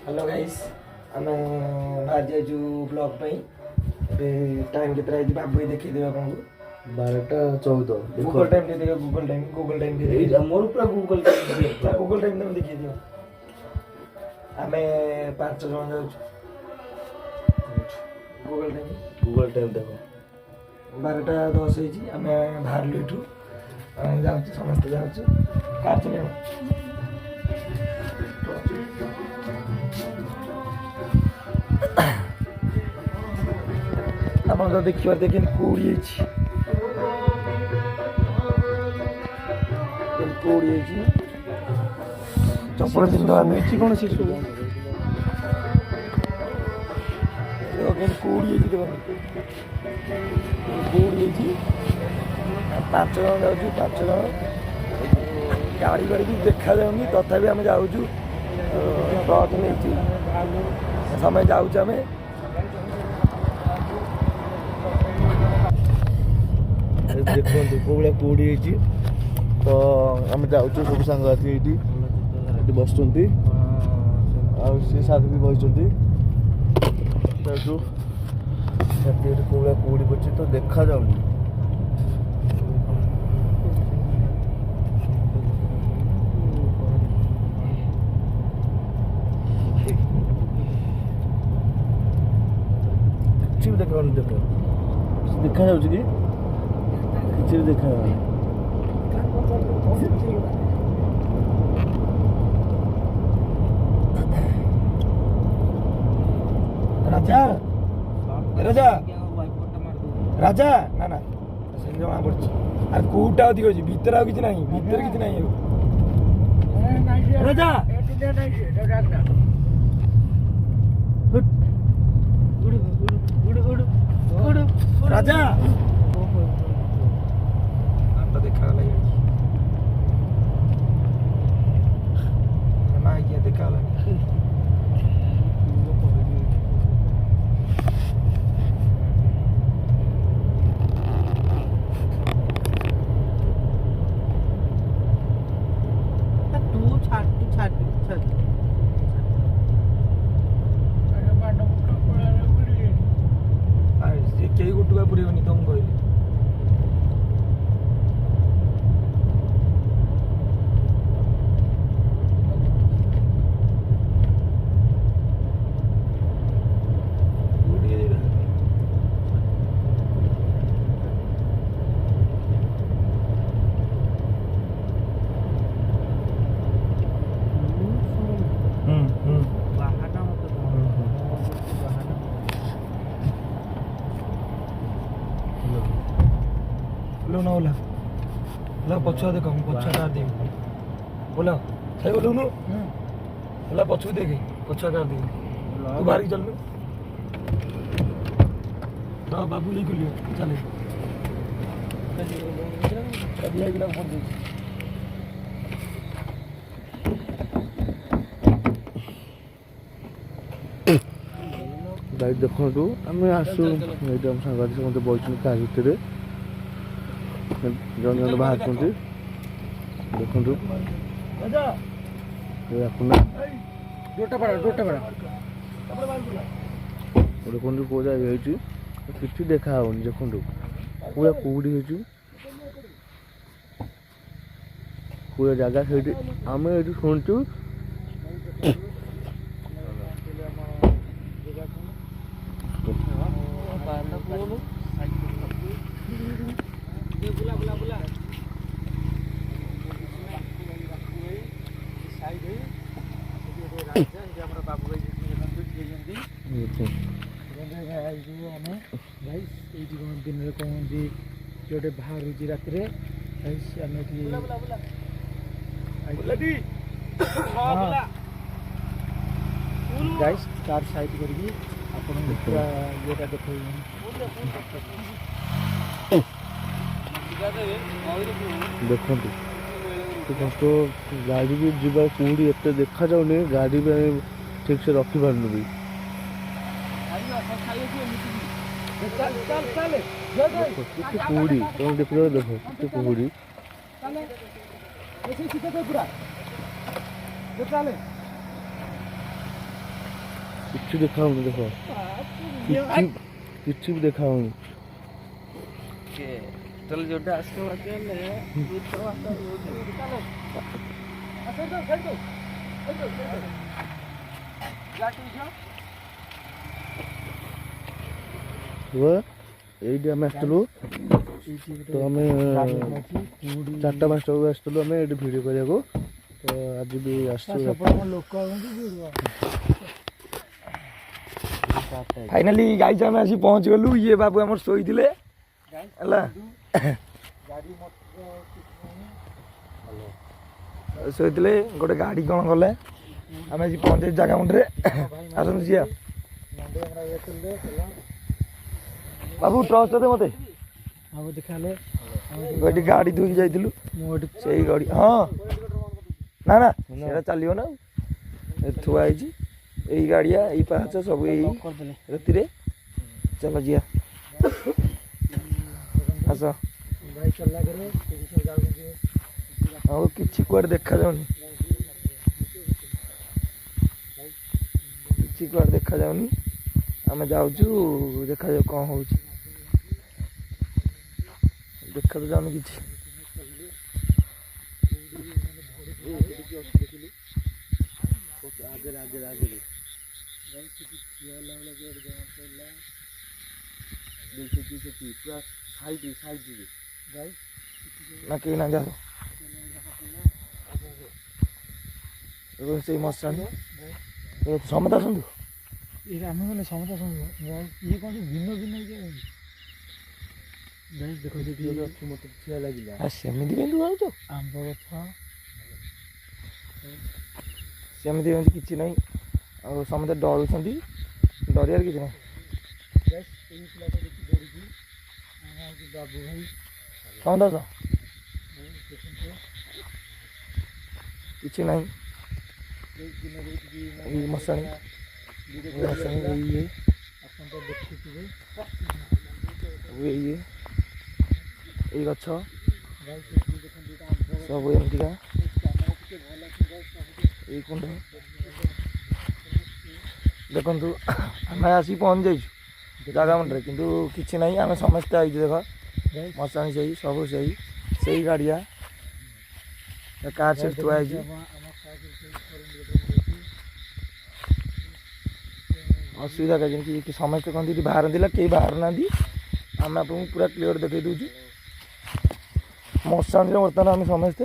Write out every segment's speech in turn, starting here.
Hello guys आम बाहर जाइजु blog पे टाइम के बाबू देखी देवे आपको 12:14 गूगल टाइम दे देगा गूगल टाइम दे देगा मोर पूरा गूगल गूगल टाइम तुम देखिए दियो आम 5 जन जाऊँ गूगल टाइम देखो 12:10 आम बाहर लुठू जाऊँ समस्त जाऊँ कार चले आप देखिए देखिए कौड़ी चपल पिंध कौन सी कौड़ी पांच जन जाऊँ 5 जन गाड़ी गाड़ी भी देखा जाऊनी तथापि आम जाऊँ ट्रक नहीं समय जाऊँ आम देखो कौड़ा कौड़ी तो आम जाऊँ सब सांगती ये बस साथ भी बसती कौड़ा कौड़ी पड़े तो देखा जाऊनी किसी भी देखा देखा जाऊँ कि किसी भी देखा राजा राजा राजा ना ना जमा पड़ी अरे कौटा अधिक अच्छी भितर आ कि भितर कि राजा राजा देखा देखा कई गोटुका पुरेबनी तुम कहली ना बोला बोला पछुआ देख पछुआ कार दे बोला सही बोलू नु बोला पछू देखे पछुआ कार दे तू बाहर चल ना बाबू लेके लियो चले कभी आइला फोन दे गाड़ी देखु आम आसू आम सांग मत बस कार भितर जन जन बाहर देखु देखु कौ जाए कि देखा होनी देखु पूरा कौड़ी पूरा जगह से आम ये शुणु दिन में कहते गोटे बाहर रात गाइस कार साइड करके आपन पूरा येटा देखो देखो तो गाड़ी भी जीवा कौड़ी एत देखा जाऊनी गाड़ी भी ठीक से रखी पार्नु भी कौड़ी तुम देख देखो कौड़ी କିଛି ଦେଖା ହଉନି ଦେଖ କିଛି ବି ଦେଖା ହଉନି। ତାହେଲେ ଯୋଉଟା ଆସିବ ବାକି ହେଲେ ଏଇଠି ଆମେ ଆସିଥିଲୁ ତ ଆମେ 4ଟା 5ଟା ବେଳକୁ ଆସିଥିଲୁ ଆମେ ଏଇଠି ଭିଡ଼ିଓ କରିବାକୁ। ତ ଆଜି ବି ଆସିଛୁ। फाइनाली गाइस आम आसी पहुँच गलु। ये बाबू आम शोते है शोते गोटे गाड़ी कौन गले आम आज पहुँचे जगह मुंडे आसतु जी बाबू ट्रस्ट दे मत गोटे गाड़ी धोई जाइलु से गाड़ी हाँ ना ना सेटा चलो ना थुआ यही गाड़िया यही पाँच सब यही राति चलो जिया आस ଆଉ କିଛି କୁଆଡ଼େ ଦେଖାଯାଉନି କିଛି କୁଆଡ଼େ ଦେଖାଯାଉନି ଆମେ ଯାଉଛୁ ଦେଖାଯାଉ କ'ଣ ହେଉଛି ଦେଖା ତ ଯାଉନି କିଛି ना कहीं ना जाओ से मशाणी समत आसतु आम गले समत आस ये कौन भिन्न भिन्न देखो मत छुआ लगे सेमती कहीं जाऊच आंब गछ सेमती किसी ना समस्त डरुंट डरियार किसी ना बाबू भाई समत आस किसी ना मशाणी ये गछ सब एमतीका ये कुंड देखु आम आसी पहुँच जाइए जगह मुंडे कि किसी ना आम समस्ते आई देख मशाणी से सब से गाड़िया कार से थुआई असुविधा कहीं कि समस्ते कहते बाहर कहीं बाहर ना आम आपको पूरा क्लीयर देखे दूँ मशाणी बर्तमान आम समस्ते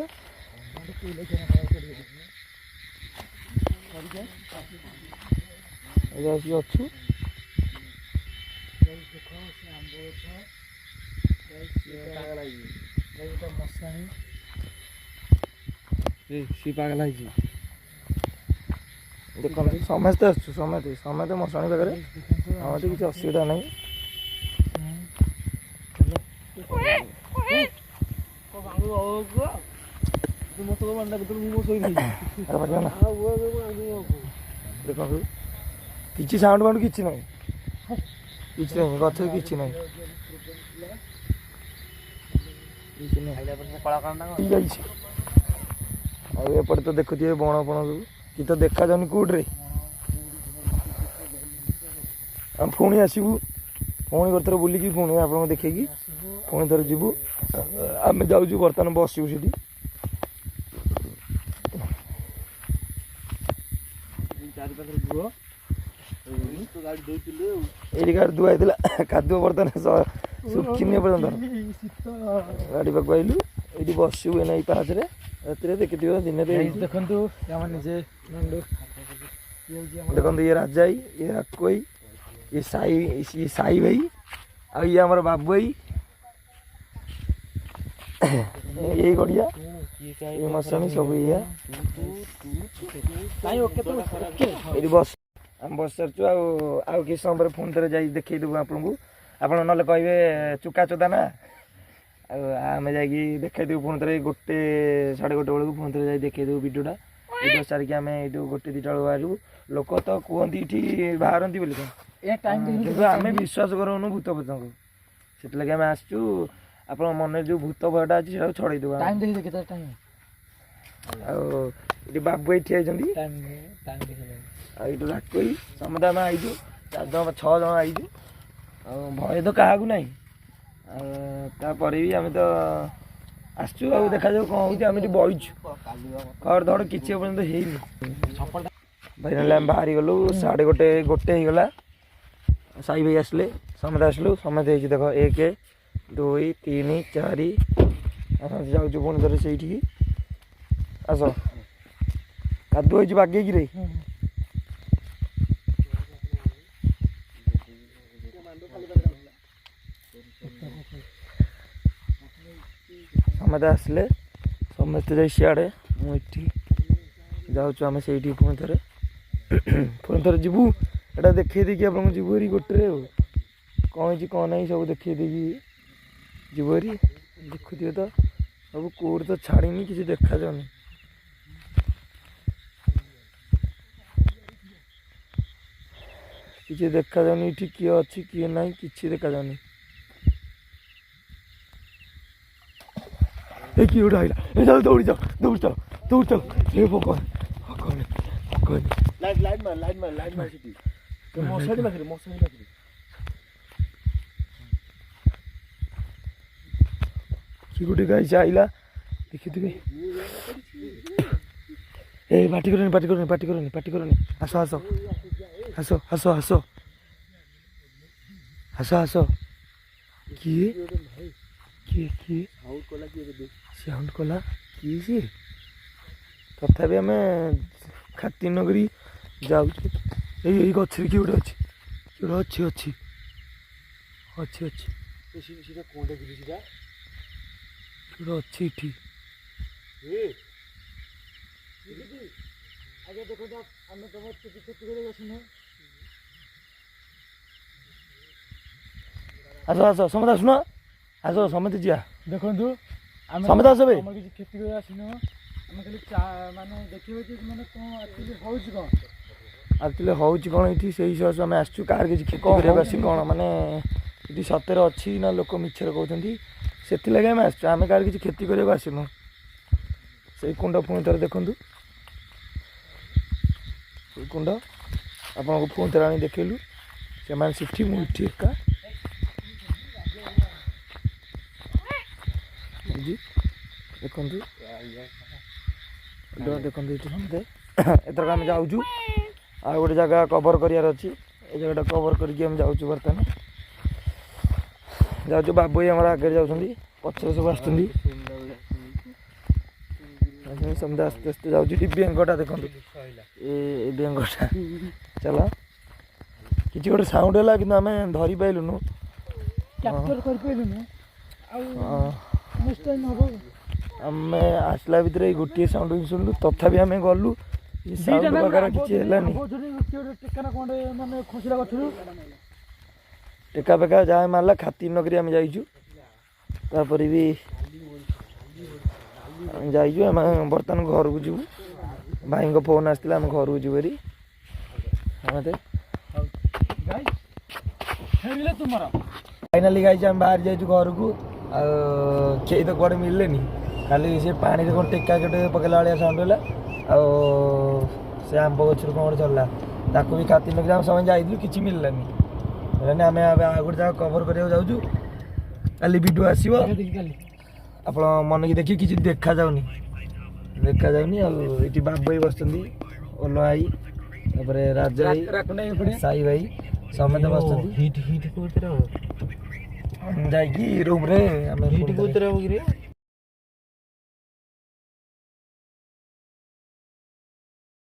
अच्छू सी पागल देखो समस्ते आसु समस्ते समस्ते मशाणी पाखे आम तो किसी असुविधा नहीं देखो किसी साउंड फाउंड किसी ना किसी नहीं गछ किसी ना एपटे तो देखुए बण पण सब कि तो देखा जाऊनी कौटे आम पुणी आसबू पुणी गोटे थर बुलिकी पुणी आप देखी पुणी थर जीवु आम जाऊँ बर्तमान बसू सीटी ये गाड़ी धुआई कादुआ बर्तमान सुखी पर्यटन गाड़ी पाक आइलु ये बसू ये पाँच राति देखी दिन देखु देखो ये राजा ये अकुई ये साई भाई आ ये आम बाबू भाई यही गड़िया ये मशाणी सब ये बस आम बस सारचु आउ कि समय फोन थे जा देखी देबू आपको आप ना कहे चुका चोदा ना आम जा देखी देबू फोन थे 1 साढ़े 1 बेलू फोन थे जा देखी देबू वीडियोटा वीडियो सारिकी आम ये 1 2 बाहर लोक तो कहती ये बाहरती बोली आम विश्वास करूँ भूत भूत से आम आसचु आप मन जो भूत भयटा अच्छी छड़े देव ଏଠି ବାବୁ ଏଠି ହେଇଛନ୍ତି ଟାଇମ୍ ଦେଖିଲେ ଆଉ ଏଇଠୁ ରାକୋଇ ସମସ୍ତେ ଆମେ ଆଇଛୁ 4 ଜଣ 6 ଜଣ ଆଇଛୁ ଆଉ ଭୟ ତ କାହାକୁ ନାହିଁ ଆଉ ତାପରେ ବି ଆମେ ତ ଆସିଛୁ ଆଉ ଦେଖାଯାଉ କ'ଣ ହେଉଛି ଆମେ ଏଠି ବଇଛୁ ଖବର ଧଡ଼ କିଛି ଏପର୍ଯ୍ୟନ୍ତ ହେଇନି ଭାଇ ନହେଲେ ଆମେ ବାହାରି ଗଲୁ 1:30 ହେଇଗଲା ସାଇ ଭାଇ ଆସିଲେ ସମସ୍ତେ ଆସିଲୁ ସମସ୍ତେ ହେଇଛି ଦେଖ 1 2 3 4 ଯାଉଛୁ ପୁଣି ଥରେ ସେଇଠିକି ଆସ କାଦୁଅ ହେଇଛି ବାଗେଇକିରେ ସମସ୍ତେ ଆସିଲେ ସମସ୍ତେ ଯାଇ ସିଆଡ଼େ ମୁଁ ଏଠି ଯାଉଛୁ ଆମେ ସେଇଠି ପୁଣି ଥରେ ଯିବୁ ଏଇଟା ଦେଖେଇ ଦେଇକି ଆପଣଙ୍କୁ ଯିବୁ ହେରି ଗୋଟେରେ ଆଉ କ'ଣ ହେଇଛି କ'ଣ ନାହିଁ ସବୁ ଦେଖେଇ ଦେଇକି ଯିବୁ ହେରି ଦେଖୁଥିବେ ତ ସବୁ କେଉଁଠି ତ ଛାଡ଼ିନି କିଛି ଦେଖାଯାଉନି କିଛି ଦେଖାଯାଉନି ଏଠି କିଏ ଅଛି କିଏ ନାହିଁ କିଛି ଦେଖାଯାଉନି ଏ କିଏ ଗୋଟେ ଆଇଲା ଏ ଚାଲ ଦୌଡ଼ି ଚାଲ ଏ ଭଗବାନ ଲାଇଟ୍ ମାର ସେଠି ମଶାରୀ ପାଖରେ କିଏ ଗୋଟେ ଗାଈ ଆଇଲା ଦେଖିଥିବେ ଏ ପାଟି କରନି ଆସ କିଏ ସାଉଣ୍ଡ କଲା କିଏ ସିଏ ତଥାପି ଆମେ ଖାତିର ନକରି ଯାଉଛୁ ଏଇ ଗଛରେ କିଏ ଗୋଟେ ଅଛି ଅଛି ଅଛି ଏଠି ଆଜ୍ଞା ଦେଖନ୍ତୁ ଆମେ ତମ କିଛି କ୍ଷତି କରିବାକୁ ଆସିନୁ ଆସ ସମସ୍ତେ ଆସୁନ ଆସ ସମସ୍ତେ ଯିବା ଦେଖନ୍ତୁ ଆମେ ସମସ୍ତେ ଆସ ବେ ଆମର କିଛି କ୍ଷତି କରିବାକୁ ଆସିନୁ ଆମେ ଖାଲି ମାନେ ଦେଖିବା ଯେ ମାନେ କ'ଣ ଆକ୍ଚୁଆଲି ହେଉଛି କ'ଣ ଏଠି ସେଇ ସହ ଆମେ ଆସିଛୁ କାହାର କିଛି କ୍ଷତି କରିବାକୁ ଆସିଛୁ କ'ଣ ମାନେ ଏଠି ସତରେ ଅଛି ନା ଲୋକ ମିଛରେ କହୁଛନ୍ତି ସେଥିଲାଗି ଆମେ ଆସିଛୁ ଆମେ କାହାର କିଛି କ୍ଷତି କରିବାକୁ ଆସିନୁ ସେଇ କୁଣ୍ଡ ପୁଣି ଥରେ ଦେଖନ୍ତୁ ସେଇ କୁଣ୍ଡ ଆପଣଙ୍କୁ ପୁଣି ଥରେ ଆଣି ଦେଖେଇଲୁ ସେମାନେ ସେଠି ମୁଁ ଏଠି ଏକା ଦେଖନ୍ତୁ ଏଠି ସମସ୍ତେ ଏଥରକ ଆମେ ଯାଉଛୁ ଆଉ ଗୋଟେ ଜାଗା କଭର କରିବାର ଅଛି ଏ ଜାଗାଟା କଭର କରିକି ଆମେ ଯାଉଛୁ ବର୍ତ୍ତମାନ ଯାଉଛୁ ବାବୁ ଆମର ଆଗରେ ଯାଉଛନ୍ତି ପଛରେ ସବୁ ଆସୁଛନ୍ତି ସମସ୍ତେ ଆସ୍ତେ ଆସ୍ତେ ଯାଉଛି ଏଠି ବେଙ୍ଗଟା ଦେଖନ୍ତୁ ଏ ବେଙ୍ଗଟା ଚାଲ କିଛି ଗୋଟେ ସାଉଣ୍ଡ ହେଲା କିନ୍ତୁ ଆମେ ଧରି ପାଇଲୁନୁ କ୍ୟାପଚର କରିପାରିଲୁନୁ ଆଉ ନେକ୍ସଟ ଟାଇମ୍ ହବ ଆମେ ଆସିଲା ଭିତରେ ଏଇ ଗୋଟିଏ ସାଉଣ୍ଡ ହିଁ ଶୁଣିଲୁ ତଥାପି ଆମେ ଗଲୁ ସାଉଣ୍ଡ ପ୍ରକାର କିଛି ହେଲାନି ଟେକା ଫେକା ଯାହା ମାରିଲା ଖାତିର ନକରି ଆମେ ଯାଇଛୁ ତାପରେ ବି ଯାଇଛୁ ଆମେ ବର୍ତ୍ତମାନ ଘରକୁ ଯିବୁ ଭାଇଙ୍କ ଫୋନ୍ ଆସିଥିଲା ଆମେ ଘରକୁ ଯିବୁ ହେରି ସମସ୍ତେ ଫାଇନାଲି ଗାଇଛି ଆମେ ବାହାରି ଯାଇଛୁ ଘରକୁ ଆଉ କେହି ତ କୁଆଡ଼େ ମିଳିଲେନି ଖାଲି ସେ ପାଣିରେ କ'ଣ ଟେକା ଗୋଟେ ପକେଇଲା ଭଳିଆ ସାଉଣ୍ଡ ହେଲା ଆଉ ସେ ଆମ୍ବ ଗଛରୁ କ'ଣ ଗୋଟେ ଚଳିଲା ତାକୁ ବି ଖାତିର ନକରି ଆମେ ସେମାନେ ଯାଇଥିଲୁ କିଛି ମିଳିଲାନି ଆମେ ଆଉ ଗୋଟେ ଜାଗା କଭର କରିବାକୁ ଯାଉଛୁ କାଲି ଭିଡ଼ିଓ ଆସିବ ଆପଣ ମନେକି ଦେଖିକି କିଛି ଦେଖାଯାଉନି ଆଉ ଏଠି ବାବୁ ଭାଇ ବସିଛନ୍ତି ଓଲ ଭାଇ ତାପରେ ରାଜ ଭାଇ ସାଇ ଭାଇ ସମସ୍ତେ ବସିଛନ୍ତି ଯାଇକି ରୁମ୍ରେ ଆମେ